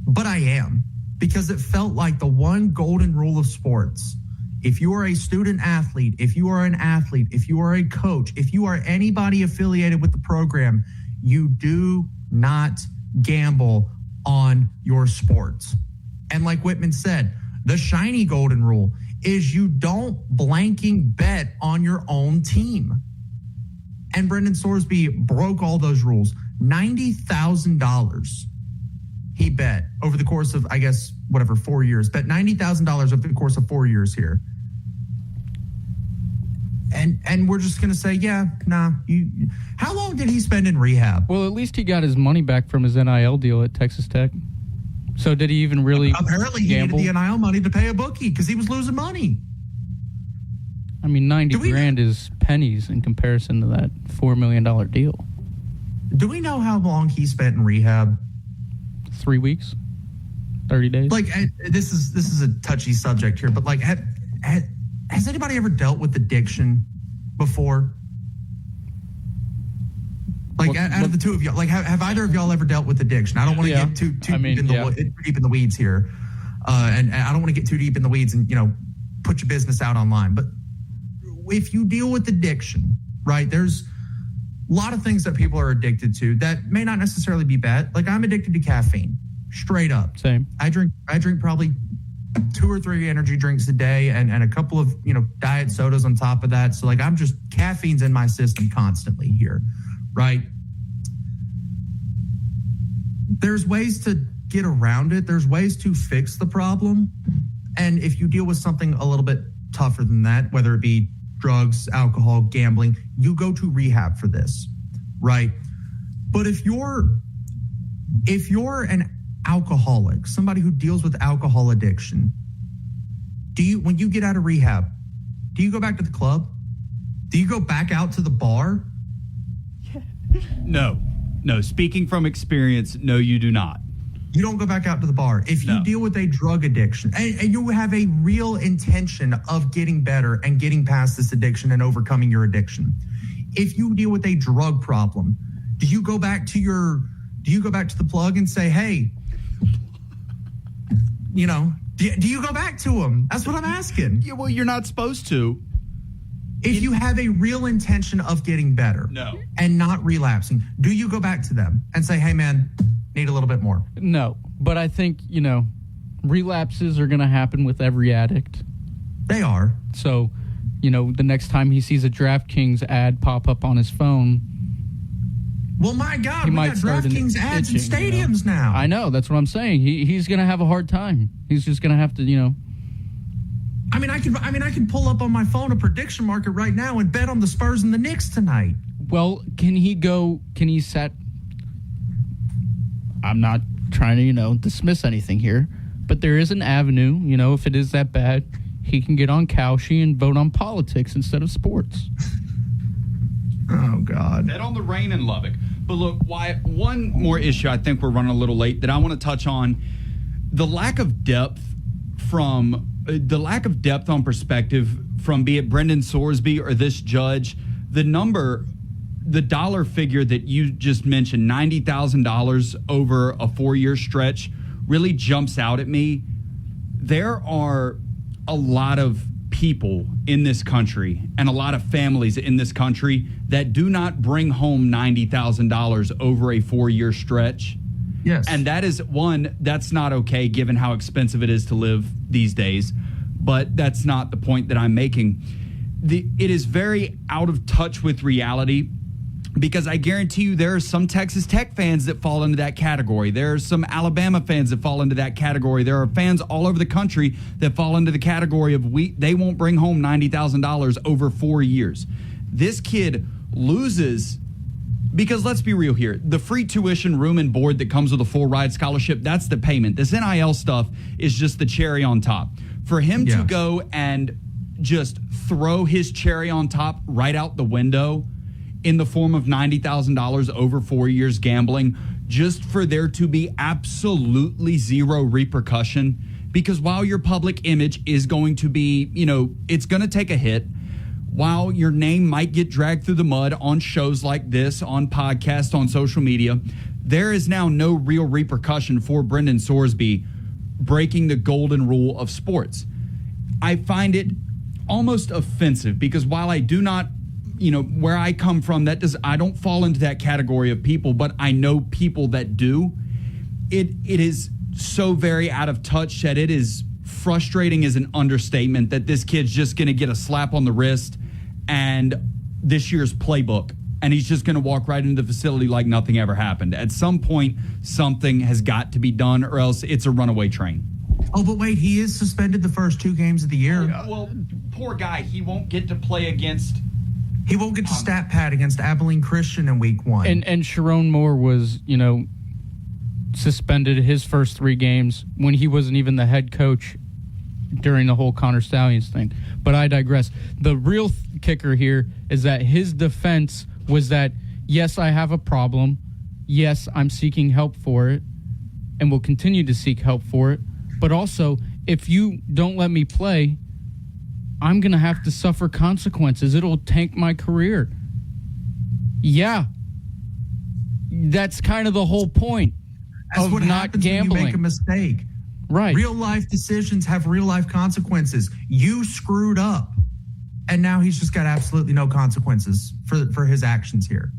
but I am, because it felt like the one golden rule of sports. If you are a student athlete, if you are an athlete, if you are a coach, if you are anybody affiliated with the program, you do not gamble on your sports. And like Whitman said, the shiny golden rule is you don't blanking bet on your own team. And Brendan Sorsby broke all those rules. $90,000 he bet over the course of, 4 years. Bet $90,000 over the course of 4 years here. And we're just going to say, how long did he spend in rehab? Well, at least he got his money back from his NIL deal at Texas Tech. So did he even really Apparently gamble? He needed the NIL money to pay a bookie because he was losing money. I mean, $90,000 is pennies in comparison to that $4 million deal. Do we know how long he spent in rehab? 3 weeks, 30 days. Like, this is a touchy subject here, but like, has anybody ever dealt with addiction before? Like, out of the two of y'all, like, have either of y'all ever dealt with addiction? I don't want to get too deep in the weeds here, and I don't want to get too deep in the weeds and put your business out online. But if you deal with addiction, right, there's a lot of things that people are addicted to that may not necessarily be bad. Like, I'm addicted to caffeine, straight up. Same. I drink probably 2 or 3 energy drinks a day and a couple of, diet sodas on top of that. So like caffeine's in my system constantly here, right? There's ways to get around it. There's ways to fix the problem. And if you deal with something a little bit tougher than that, whether it be drugs, alcohol, gambling, you go to rehab for this, right? But if you're an alcoholic, somebody who deals with alcohol addiction, when you get out of rehab, do you go back to the club? Do you go back out to the bar? No. Speaking from experience, no, you do not. You don't go back out to the bar. If you deal with a drug addiction and you have a real intention of getting better and getting past this addiction and overcoming your addiction, if you deal with a drug problem, do you go back to the plug and say, hey, do you go back to him? That's what I'm asking. Yeah, well, you're not supposed to. If you have a real intention of getting better and not relapsing, do you go back to them and say, hey, man, need a little bit more? No, but I think, relapses are going to happen with every addict. They are. So, the next time he sees a DraftKings ad pop up on his phone, well, my God, we got DraftKings ads in stadiums now. I know. That's what I'm saying. He's going to have a hard time. He's just going to have to, I can pull up on my phone a prediction market right now and bet on the Spurs and the Knicks tonight. Well, can he set? I'm not trying to, dismiss anything here, but there is an avenue, if it is that bad, he can get on Cauchy and vote on politics instead of sports. Oh, God. Bet on the rain in Lubbock. But look, Wyatt, one more issue I think we're running a little late that I want to touch on. The lack of depth on perspective from be it Brendan Sorsby or this judge, the dollar figure that you just mentioned, $90,000 over a 4-year stretch, really jumps out at me. There are a lot of people in this country and a lot of families in this country that do not bring home $90,000 over a 4-year stretch. Yes. And that is that's not okay given how expensive it is to live these days. But that's not the point that I'm making. It is very out of touch with reality because I guarantee you there are some Texas Tech fans that fall into that category. There are some Alabama fans that fall into that category. There are fans all over the country that fall into the category of they won't bring home $90,000 over 4 years. This kid loses because let's be real here. The free tuition, room and board that comes with a full ride scholarship, that's the payment. This NIL stuff is just the cherry on top. For him to go and just throw his cherry on top right out the window in the form of $90,000 over 4 years gambling, just for there to be absolutely zero repercussion. Because while your public image is going to be, it's going to take a hit, while your name might get dragged through the mud on shows like this, on podcasts, on social media, there is now no real repercussion for Brendan Sorsby breaking the golden rule of sports. I find it almost offensive because while I do not, where I come from, I don't fall into that category of people, but I know people that do. It is so very out of touch that it is frustrating is an understatement that this kid's just going to get a slap on the wrist and this year's playbook, and he's just going to walk right into the facility like nothing ever happened. At some point, something has got to be done, or else it's a runaway train. Oh, but wait, he is suspended the first 2 games of the year. Well, poor guy. He won't get to play against... He won't get to stat pad against Abilene Christian in week 1. And Sharon Moore was, suspended his first 3 games when he wasn't even the head coach during the whole Connor Stallions thing. But I digress. The real kicker here is that his defense was that, yes, I have a problem. Yes, I'm seeking help for it and will continue to seek help for it. But also, if you don't let me play, I'm going to have to suffer consequences. It'll tank my career. Yeah. That's kind of the whole point of what not happens gambling. When you make a mistake. Right. Real life decisions have real life consequences. You screwed up. And now he's just got absolutely no consequences for his actions here.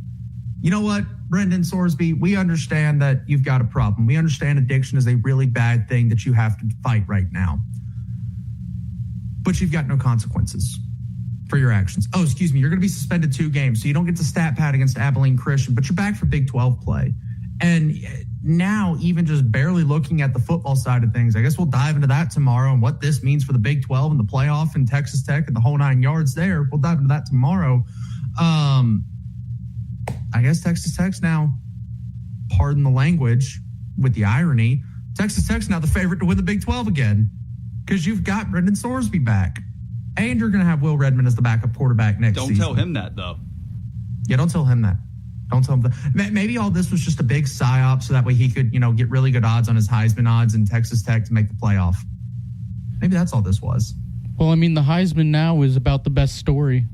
You know what, Brendan Sorsby, we understand that you've got a problem. We understand addiction is a really bad thing that you have to fight right now. but you've got no consequences for your actions. Oh, excuse me, you're going to be suspended 2 games, so you don't get to stat pad against Abilene Christian, but you're back for Big 12 play. And now, even just barely looking at the football side of things, I guess we'll dive into that tomorrow and what this means for the Big 12 and the playoff and Texas Tech and the whole 9 yards there. We'll dive into that tomorrow. I guess Texas Tech's now, pardon the language with the irony, Texas Tech's now the favorite to win the Big 12 again because you've got Brendan Sorsby back. And you're going to have Will Redmond as the backup quarterback next season. Don't tell him that, though. Yeah, don't tell him that. Don't tell him that. Maybe all this was just a big psyop so that way he could, get really good odds on his Heisman odds and Texas Tech to make the playoff. Maybe that's all this was. Well, I mean, the Heisman now is about the best story,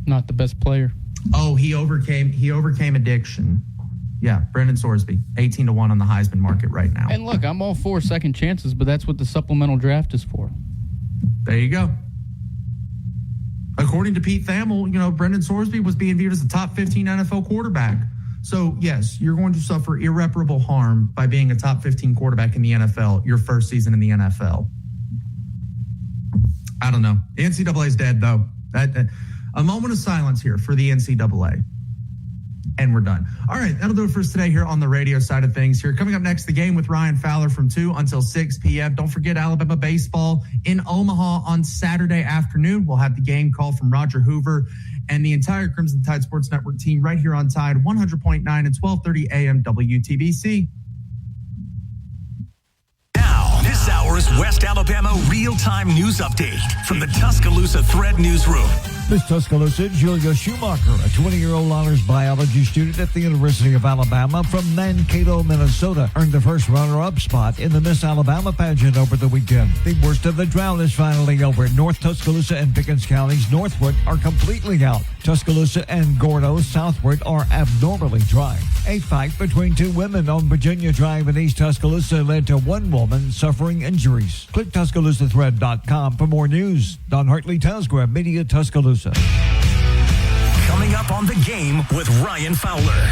not the best player. Oh, he overcame addiction. Yeah, Brendan Sorsby, 18-1 on the Heisman market right now. And look, I'm all for second chances, but that's what the supplemental draft is for. There you go. According to Pete Thamel, Brendan Sorsby was being viewed as a top 15 NFL quarterback. So, yes, you're going to suffer irreparable harm by being a top 15 quarterback in the NFL your first season in the NFL. I don't know. The NCAA is dead, though. A moment of silence here for the NCAA. And we're done. All right, that'll do it for us today here on the radio side of things. Here, coming up next, the game with Ryan Fowler from 2 until 6 p.m. Don't forget Alabama baseball in Omaha on Saturday afternoon. We'll have the game call from Roger Hoover and the entire Crimson Tide Sports Network team right here on Tide 100.9 and 1230 AM WTBC. Now, this hour's West Alabama real-time news update from the Tuscaloosa Thread Newsroom. Miss Tuscaloosa, Julia Schumacher, a 20-year-old honors biology student at the University of Alabama from Mankato, Minnesota, earned the first runner-up spot in the Miss Alabama pageant over the weekend. The worst of the drought is finally over. North Tuscaloosa and Pickens counties northward are completely out. Tuscaloosa and Gordo southward are abnormally dry. A fight between 2 women on Virginia Drive in East Tuscaloosa led to 1 woman suffering injuries. Click TuscaloosaThread.com for more news. Don Hartley, Townsquare Media, Tuscaloosa. Coming up on The Game with Ryan Fowler.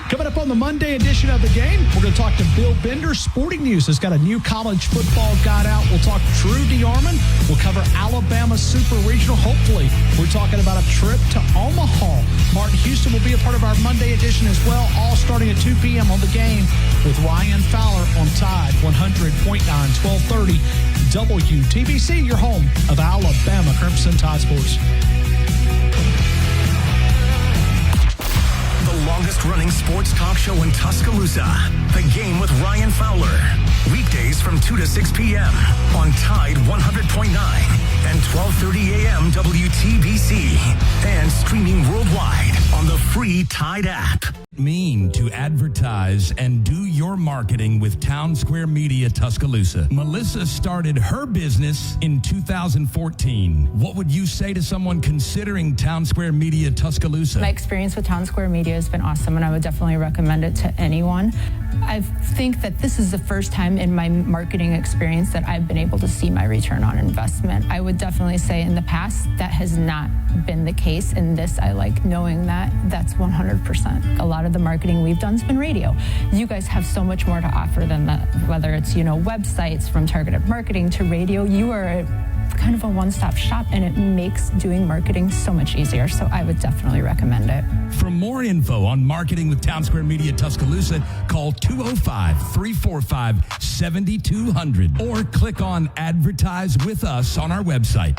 Coming up on the Monday edition of The Game, we're going to talk to Bill Bender. Sporting News has got a new college football guide out. We'll talk Drew DeArmond. We'll cover Alabama Super Regional. Hopefully, we're talking about a trip to Omaha. Martin Houston will be a part of our Monday edition as well, all starting at 2 p.m. on The Game with Ryan Fowler on Tide 100.9, 1230 WTBC, your home of Alabama Crimson Tide Sports. The longest-running sports talk show in Tuscaloosa. The Game with Ryan Fowler. Weekdays from 2 to 6 p.m. on Tide 100.9 and 1230 a.m. WTBC. And streaming worldwide on the free Tide app. Mean to advertise and do your marketing with Town Square Media Tuscaloosa. Melissa started her business in 2014. What would you say to someone considering Town Square Media Tuscaloosa? My experience with Town Square Media has been awesome, and I would definitely recommend it to anyone. I think that this is the first time in my marketing experience that I've been able to see my return on investment. I would definitely say in the past that has not been the case. In this, I like knowing that that's 100%. A lot of the marketing we've done has been radio. You guys have so much more to offer than that, whether it's, websites from targeted marketing to radio. You are kind of a one-stop shop, and it makes doing marketing so much easier. So I would definitely recommend it. For more info on marketing with Town Square Media Tuscaloosa, call 205-345-7200 or click on Advertise with Us on our website.